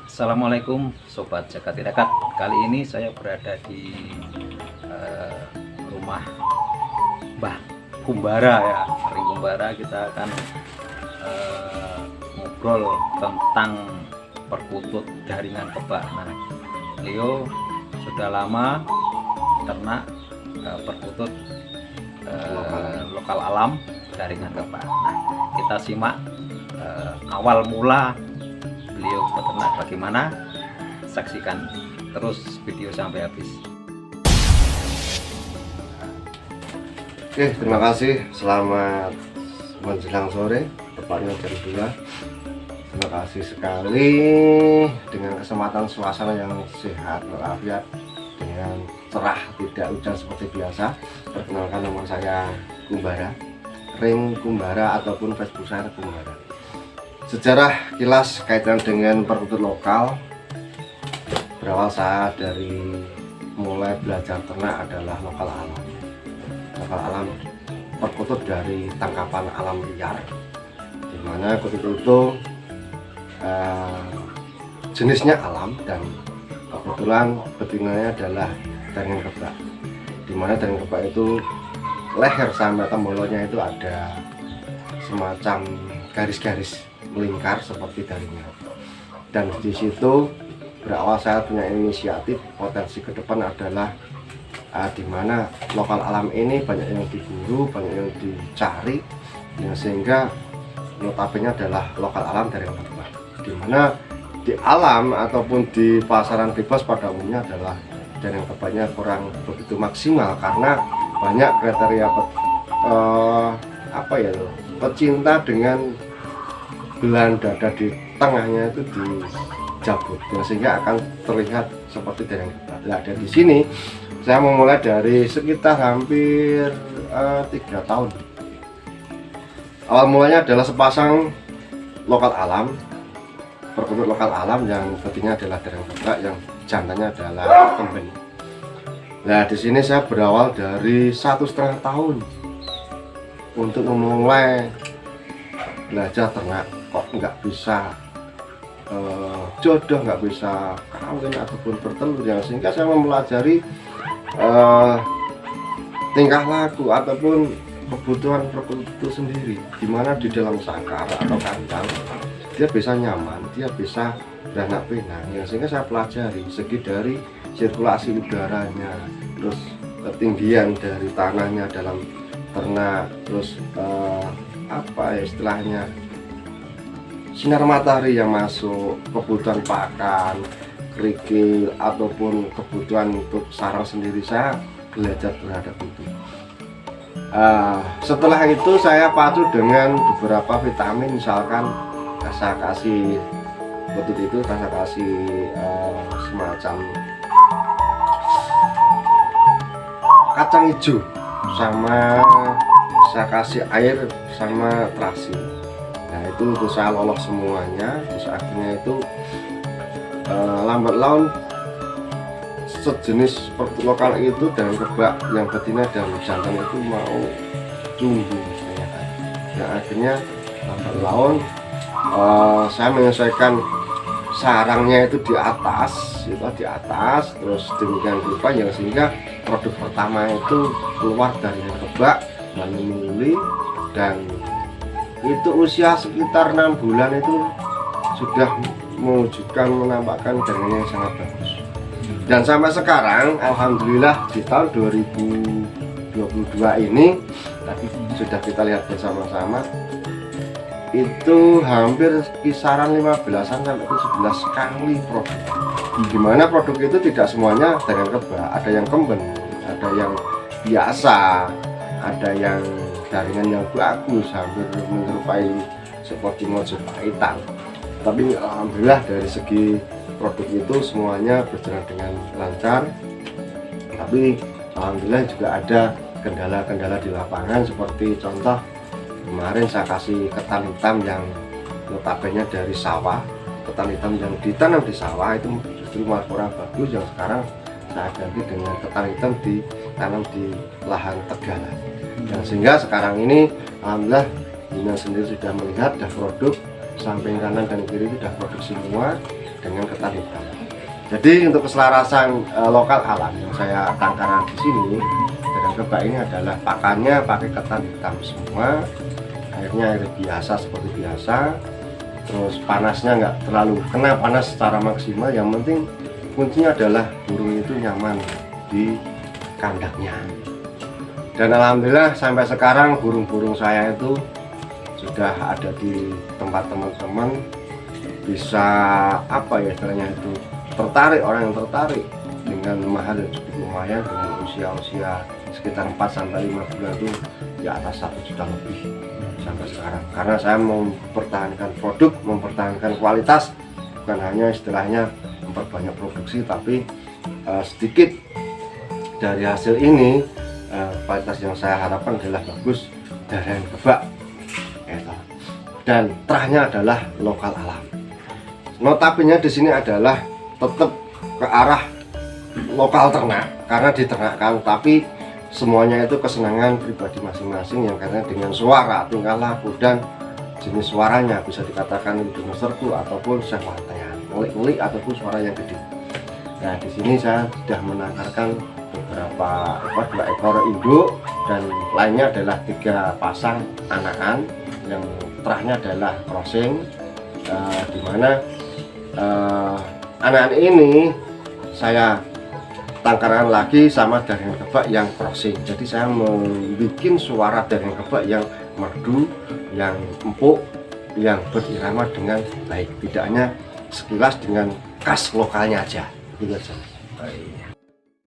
Assalamualaikum Sobat Jagat Tirakat. Kali ini saya berada di rumah Mbah Kumbara ya, Ring Kumbara. Kita akan ngobrol tentang perkutut jaringan kebak. Nah, beliau sudah lama ternak perkutut lokal alam jaringan kebak. Nah, kita simak awal mula beliau beternak bagaimana. Saksikan terus video sampai habis. Oke, terima kasih. Selamat menjelang sore, tepatnya jam 2. Terima kasih sekali dengan kesempatan suasana yang sehat walafiat, dengan cerah, tidak hujan seperti biasa. Perkenalkan, nama saya Kumbara, Ring Kumbara ataupun Facebook saya Kumbara. Sejarah kilas kaitan dengan perkutut lokal, berawal saya dari mulai belajar ternak adalah lokal alam. Lokal alam perkutut dari tangkapan alam liar, dimana perkutut itu jenisnya alam dan kebetulan betinanya adalah jaringan kebak, dimana jaringan kebak itu leher sampai tembolonnya itu ada semacam garis-garis melingkar seperti jaringan. Dan di situ berawal saya punya inisiatif, potensi ke depan adalah dimana lokal alam ini banyak yang diburu, banyak yang dicari, ya, sehingga notabene adalah lokal alam dari kebak, dimana di alam ataupun di pasaran bebas pada umumnya adalah jaringan kebaknya kurang begitu maksimal karena banyak kriteria pecinta dengan belahan dada di tengahnya itu dicabut, ya, sehingga akan terlihat seperti jaringan kebak. Nah, dan di sini saya memulai dari sekitar hampir 3 tahun. Awal mulanya adalah sepasang lokal alam, perkutut lokal alam yang betinanya adalah jaringan kebak, yang jantannya adalah kemben. Nah, di sini saya berawal dari 1,5 tahun untuk memulai belajar ternak. Kok nggak bisa jodoh, nggak bisa kawin ataupun bertelur, ya, sehingga saya mempelajari tingkah laku ataupun kebutuhan perkutut itu sendiri, dimana di dalam sakar atau kandang dia bisa nyaman, dia bisa beranak pinak, ya, sehingga saya pelajari segi dari sirkulasi udaranya, terus ketinggian dari tanahnya dalam ternak, terus istilahnya sinar matahari yang masuk, kebutuhan pakan, kerikil, ataupun kebutuhan untuk sarang sendiri. Saya belajar terhadap itu. Setelah itu saya pacu dengan beberapa vitamin, misalkan saya kasih perkutut itu, saya kasih semacam kacang hijau, sama saya kasih air sama terasi. Nah, itu saya lolos semuanya. Terus akhirnya itu lambat laun sejenis perkutut lokal itu dan kebak yang betina dan jantan itu mau tumbuh. Nah, akhirnya lambat laun saya menyesuaikan sarangnya itu di atas, terus demikian rupa, yang sehingga produk pertama itu keluar dari kebak menyembeli, dan itu usia sekitar 6 bulan itu sudah mewujudkan, menampakkan jaringannya yang sangat bagus. Dan sampai sekarang alhamdulillah di tahun 2022 ini tadi sudah kita lihat bersama-sama, itu hampir kisaran 15-an sampai 17 kali produk, dimana produk itu tidak semuanya jaringan kebak, ada yang kemben, ada yang biasa, ada yang jaringan yang bagus hampir menyerupai seperti Mojopahitan. Tapi alhamdulillah dari segi produk itu semuanya berjalan dengan lancar. Tapi alhamdulillah juga ada kendala-kendala di lapangan, seperti contoh kemarin saya kasih ketan hitam yang notabene dari sawah, ketan hitam yang ditanam di sawah itu justru malah kurang bagus, yang sekarang saya ganti dengan ketan hitam ditanam di lahan tegalan. Dan sehingga sekarang ini alhamdulillah Bina sendiri sudah melihat, sudah produk, samping kanan dan kiri sudah produk semua. dengan ketan hitam. Jadi untuk keselarasan lokal alam yang saya tangkarkan di sini, Dareng Kebak ini adalah pakannya pakai ketan hitam semua, airnya air biasa seperti biasa, terus panasnya nggak terlalu kena panas secara maksimal. Yang penting kuncinya adalah burung itu nyaman di kandangnya. Dan alhamdulillah sampai sekarang burung-burung saya itu sudah ada di tempat teman-teman, bisa apa ya istilahnya itu, tertarik, orang yang tertarik dengan mahal yang cukup lumayan dengan usia-usia sekitar 4-5 bulan itu di atas 1 juta lebih sampai sekarang. Karena saya mempertahankan produk, mempertahankan kualitas, bukan hanya istilahnya memperbanyak produksi, tapi sedikit dari hasil ini kualitas yang saya harapkan adalah bagus, Dareng Kebak, dan terahnya adalah lokal alam. Notabene di sini adalah tetap ke arah lokal ternak karena diternakkan, tapi semuanya itu kesenangan pribadi masing-masing yang katanya dengan suara, tingkah laku dan jenis suaranya bisa dikatakan dengan serbu ataupun sewantaian, ngulik-ngulik ataupun suara yang gede. Nah di sini saya sudah menangkarkan beberapa 2 ekor induk dan lainnya adalah 3 pasang anakan yang terahnya adalah crossing, dimana anak-anak ini saya tangkarkan lagi sama Dareng Kebak yang crossing. Jadi saya membuat suara Dareng Kebak yang merdu, yang empuk, yang berirama dengan baik, tidak hanya sekilas dengan khas lokalnya aja gitu aja. Baik.